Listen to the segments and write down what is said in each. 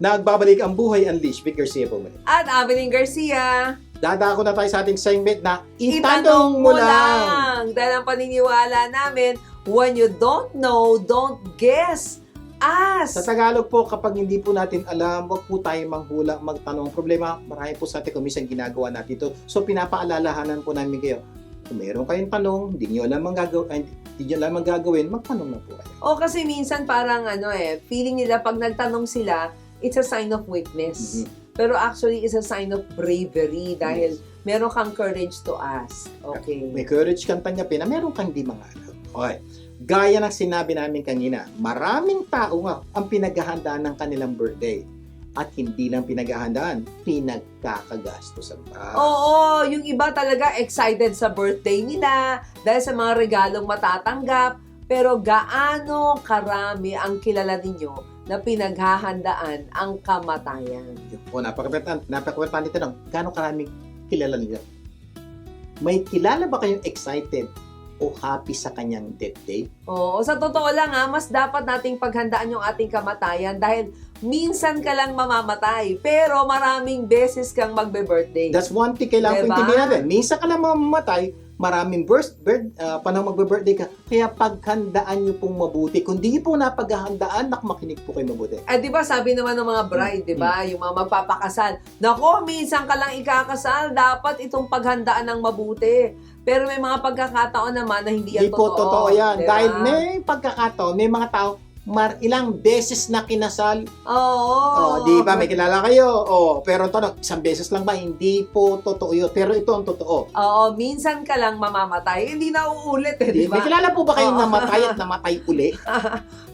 Nagbabalik ang Buhay Unleashed with Garcia Bumalik. At Avelyn Garcia, Dadako na tayo sa ating segment na Itanong Mo Lang! Dahil ang paniniwala namin, when you don't know, don't guess. Sa Tagalog po, kapag hindi po natin alam, wag po tayo manghula, magtanong. Problema, marami po sa atin kung minsan ginagawa natin ito. So, pinapaalalahanan po namin kayo. Kung mayroon kayong tanong, hindi nyo alam ang gagawin, magtanong na po kayo. O kasi minsan parang feeling nila pag nagtanong sila, it's a sign of weakness. Mhm. Pero actually, it's a sign of bravery dahil meron kang courage to ask. Okay. May courage kang tanggapin na meron kang di mga alam. Okay. Gaya ng sinabi namin kanina, maraming tao nga ang pinaghahandaan ng kanilang birthday. At hindi lang pinaghahandaan, pinagkakagastosan pa. Oo, yung iba talaga excited sa birthday nila dahil sa mga regalong matatanggap. Pero gaano karami ang kilala ninyo na pinaghahandaan ang kamatayan? O, napakapagpapang tanong, gaano karami kilala nila? May kilala ba kayong excited o happy sa kanyang death day? Oo, sa totoo lang mas dapat nating paghandaan yung ating kamatayan dahil minsan ka lang mamamatay, pero maraming beses kang magbe-birthday. That's one thing kailangan Diba? ko intindihin natin. Minsan ka lang mamamatay, maraming panahon magbe-birthday ka, kaya paghandaan nyo pong mabuti. Kung di po napaghahandaan, makinig po kayo mabuti. Di ba sabi naman ng mga bride, di ba, yung mga magpapakasal, nako, minsan ka lang ikakasal, dapat itong paghandaan ng mabuti. Pero may mga pagkakataon naman na hindi yan Di po totoo yan. Diba? Dahil may pagkakataon, may mga tao, ilang beses na kinasal. Oo. Di ba? May kilala kayo. Pero tanong, isang beses lang ba? Hindi po totoo yun. Pero ito ang totoo. Oo, minsan ka lang mamamatay. Hindi na uulit di ba? May kilala po ba kayong Oo. namatay at namatay uli?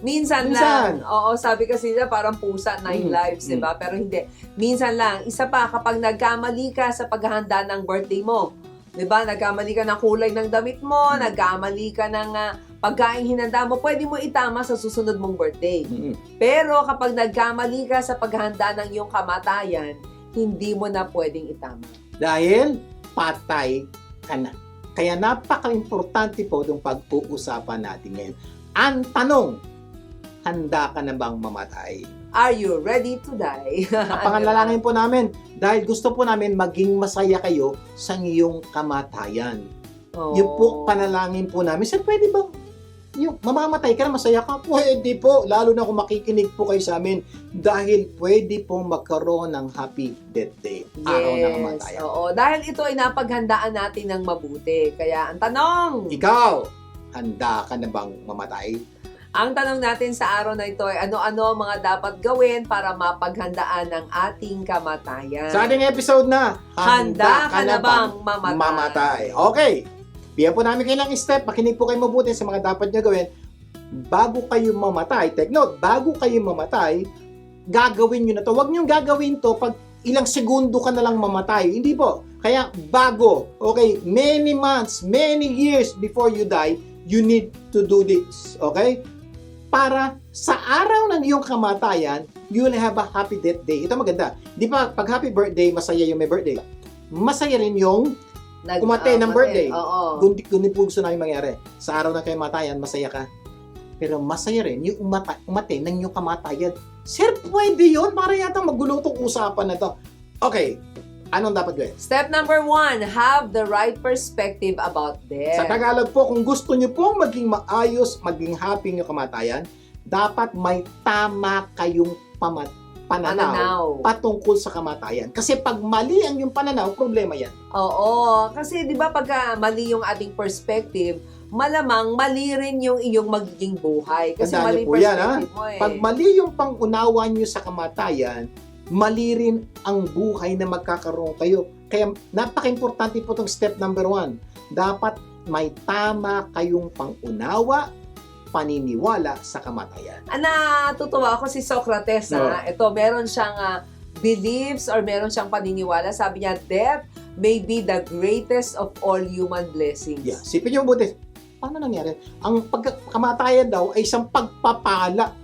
Minsan lang. Oo, sabi kasi nila parang pusa, 9 lives, di ba? Pero hindi. Minsan lang. Isa pa, kapag nagkamali ka sa paghahanda ng birthday mo, di ba? Nagkamali ka ng kulay ng damit mo, nagkamali ka ng pagkain hinanda mo, pwede mo itama sa susunod mong birthday. Pero kapag nagkamali ka sa paghahanda ng iyong kamatayan, hindi mo na pwedeng itama. Dahil patay ka na. Kaya napaka-importante po itong pag-uusapan natin ngayon. Ang tanong, handa ka na bang mamatay? Are you ready to die? Pangalalangin po namin dahil gusto po namin maging masaya kayo sa iyong kamatayan. Oo. Yung po panalangin po namin, sir, pwede bang yung mamamatay ka na masaya ka? Pwede po, lalo na kung makikinig po kayo sa amin dahil pwede pong magkaroon ng happy death day, araw ng kamatayan. Oo, dahil ito ay napaghandaan natin ng mabuti. Kaya ang tanong, Ikaw, handa ka na bang mamatay? ang tanong natin sa araw na ito ay ano-ano ang mga dapat gawin para mapaghandaan ang ating kamatayan. Sa ating episode na, Handa ka na bang mamatay? Okay. Bigyan po namin kayo ng step. Makinig po kayo mabuti sa mga dapat nyo gawin. Bago kayo mamatay, take note, bago kayo mamatay, gagawin nyo na to. Huwag nyo gagawin to pag ilang segundo ka na lang mamatay. Hindi po. Kaya bago, okay, many months, many years before you die, you need to do this. Okay? Para sa araw ng iyong kamatayan, you will have a happy death day. Ito maganda. Di ba, pag happy birthday, masaya yung may birthday. Masaya rin yung kumate ng birthday. Oo. Kundi po gusto namin mangyari. Sa araw ng kamatayan, masaya ka. Pero masaya rin yung umate ng iyong kamatayan. Sir, pwede yun? Para yata magulo itong usapan na to. Okay. Anong dapat gawin? Step number 1, have the right perspective about death. Sa Tagalog po, kung gusto niyo pong maging maayos, maging happy yung kamatayan, dapat may tama kayong pananaw patungkol sa kamatayan. Kasi pag mali ang yung pananaw, problema yan. Oo, kasi 'di ba pagka mali yung ating perspective, malamang mali rin yung iyong magiging buhay. Kasi Tandaan mali niyo po yan, perspective mo eh. Pag mali yung pangunawa niyo sa kamatayan, mali rin ang buhay na magkakaroon kayo. Kaya napaka-importante po itong step number 1. Dapat may tama kayong pangunawa, paniniwala sa kamatayan. Natutuwa ako si Socrates. Ito, meron siyang beliefs or meron siyang paniniwala. Sabi niya, death may be the greatest of all human blessings. Yeah. Sipin niyo mabuti, paano nangyari? Ang kamatayan daw ay isang pagpapala.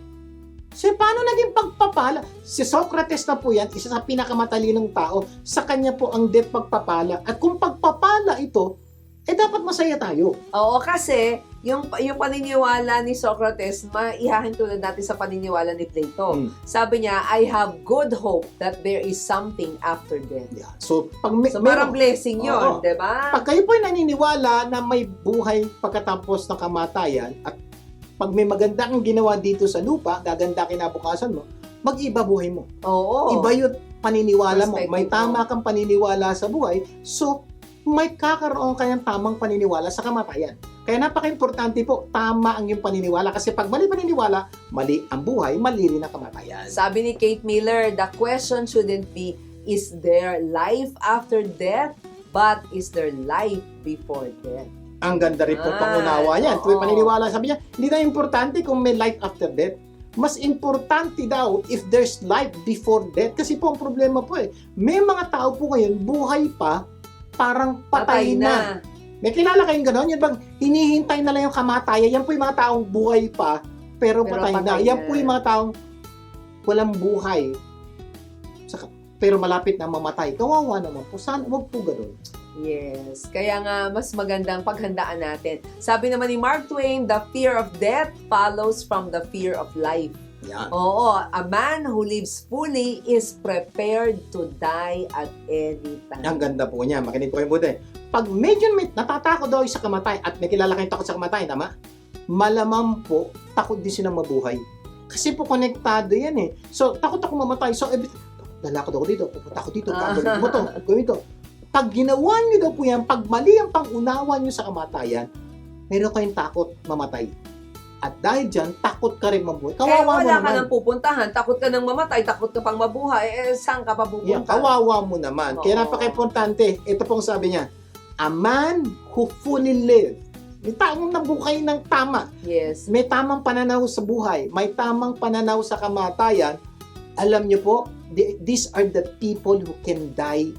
So, paano naging pagpapala? Si Socrates na po yan, isa sa pinakamatalinong tao. Sa kanya po ang death pagpapala. At kung pagpapala ito, dapat masaya tayo. Oo, kasi yung paniniwala ni Socrates, maihahin tulad natin sa paniniwala ni Plato. Sabi niya, I have good hope that there is something after death. Yeah. So, So, parang blessing yun, di ba? Pag kayo po ay naniniwala na may buhay pagkatapos ng kamatayan at pag may maganda kang ginawa dito sa lupa, gaganda kinabukasan mo, mag-iba buhay mo. Oo. Iba yung paniniwala mo. Perspective May tama kang paniniwala sa buhay, so may kakaroon kayang tamang paniniwala sa kamatayan. Kaya napaka-importante po, tama ang iyong paniniwala. Kasi pag mali paniniwala, mali ang buhay, mali rin ang kamatayan. Sabi ni Kate Miller, the question shouldn't be, is there life after death? But is there life before death? Ang ganda rin po pangunawa niyan. Tuwing paniniwala, sabi niya, hindi na importante kung may life after death. Mas importante daw if there's life before death. Kasi po ang problema po may mga tao po ngayon, buhay pa, parang patay na. May kilala kayong gano'n? Yan bang hinihintay na lang yung kamatayan? Yan po yung mga taong buhay pa, pero patay na. Yan po yung mga taong walang buhay, pero malapit na mamatay. Kawawa naman po. Saan? Huwag po gano'n. Yes. Kaya nga, mas magandang paghandaan natin. Sabi naman ni Mark Twain, the fear of death follows from the fear of life. Yan. Oo. A man who lives fully is prepared to die at any time. Ang ganda po niya. Makinig po kayo buti. Pag medyo natatakot daw sa kamatay at may kilala kayong takot sa kamatay, tama? Malamang po, takot din silang mabuhay. Kasi po konektado yan So, takot ako mamatay. So, lalakad ako dito, pupunta ako dito, gagawin mo to, gawin to. Pag ginawa nyo daw po yan, pag mali ang pangunawa nyo sa kamatayan, meron kayong takot mamatay. At dahil dyan, takot ka rin mabuhay. Kawawa mo wala naman. ka nang pupuntahan, takot ka nang mamatay, takot ka pang mabuhay, saan ka pa pupunta? Yan, kawawa mo naman. Oo. Kaya napaka-importante, ito pong sabi niya, a man who fully live. May taong nabuhay ng tama. Yes. May tamang pananaw sa buhay. May tamang pananaw sa kamatayan. Alam niyo po, these are the people who can die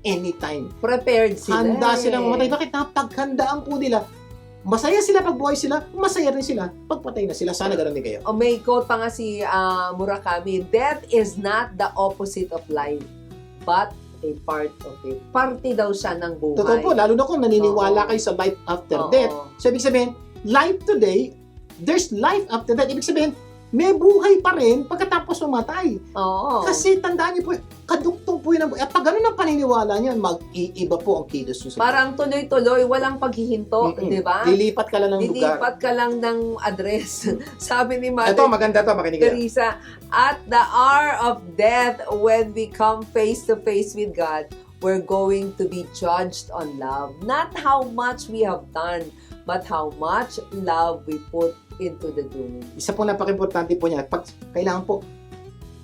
anytime. Prepared sila. Handa silang mamatay. Bakit? Napaghandaan po nila. Masaya sila pag buhay sila, masaya rin sila pag patay na sila. Sana ganoon din kayo. O may quote pa nga si Murakami, death is not the opposite of life, but a part of it. Parte daw siya ng buhay. Totoo po, lalo na kung naniniwala kayo sa life after death. So, ibig sabihin, life today, there's life after death. Ibig sabihin, may buhay pa rin pagkatapos mamatay. Oo. Kasi tandaan niyo po, kadugtong po yun ang buhay. At pag ganun ang paniniwala niyo, mag-iiba po ang kilos niyo. Parang tuloy-tuloy, walang paghihinto, di ba? Lilipat ka lang ng lugar. Lilipat ka lang ng address. Sabi ni Mother Ito, maganda to, makinig kayo. Teresa, at the hour of death, when we come face to face with God, we're going to be judged on love. Not how much we have done, but how much love we put into the doing. Isa po napaka-importante po niya. Pag kailangan po,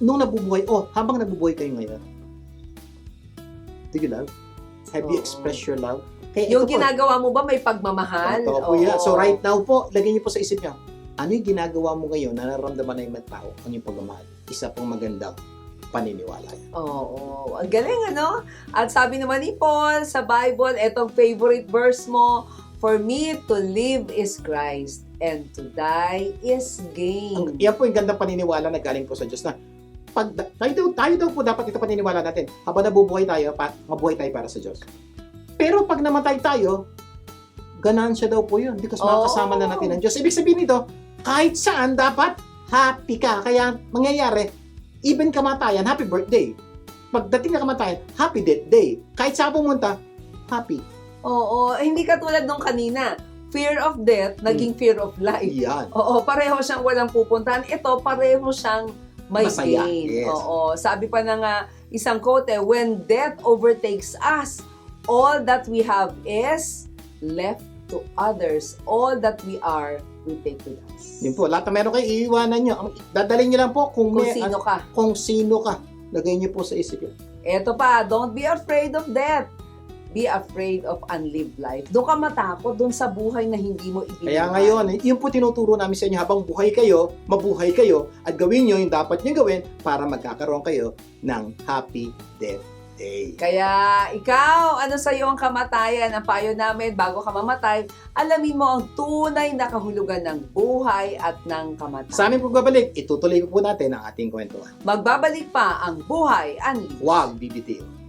nung nabubuhay, habang nabubuhay kayo ngayon, do you love? Have you expressed your love? Kaya Yung ito po, ginagawa mo ba may pagmamahal? ito po yan. So right now po, lagyan niyo po sa isip niyo, ano yung ginagawa mo ngayon na nararamdaman ng ibang tao? Ano yung pagmamahal? Isa pong magandang paniniwala yan. Oo. Ang galing, ano? At sabi naman ni Paul sa Bible, etong favorite verse mo, for me to live is Christ and to die is gain. Yan po yung gandang paniniwala na galing po sa Diyos na pag tayo daw po dapat ito paniniwala natin. Habang nabubuhay tayo, mabuhay tayo para sa Diyos. Pero pag namatay tayo, ganansya daw po yun because makakasama na natin ang Diyos. Ibig sabihin nito, kahit saan dapat happy ka. Kaya mangyayari, even kamatayan, happy birthday. Pagdating na kamatayan, happy death day. Kahit saan pumunta, happy. Oo. Hindi katulad nung kanina. Fear of death, naging fear of life. Yan. Oo, pareho siyang walang pupuntahan. Ito, pareho siyang may Masaya. gain. Yes. Oo. Sabi pa ng isang quote, when death overtakes us, all that we have is left to others. All that we are, we take with us. Yun po, lahat na meron kayo, iiwanan nyo. Dadalhin nyo lang po kung Sino ka. Kung sino ka. Lagay nyo po sa isip yun. Ito pa, don't be afraid of death. Be afraid of unlived life. Doon ka matakot, doon sa buhay na hindi mo ibinigay. Kaya ngayon, yun po tinuturo namin sa inyo habang buhay kayo, mabuhay kayo, at gawin nyo yung dapat nyo gawin para magkakaroon kayo ng happy death day. Kaya ikaw, ano sa iyo ang kamatayan? Ang payo namin, bago ka mamatay, alamin mo ang tunay na kahulugan ng buhay at ng kamatayan. Sa aming pagbabalik, itutuloy po natin ang ating kwentuhan. Magbabalik pa ang Buhay Unleashed. Huwag bibitiw.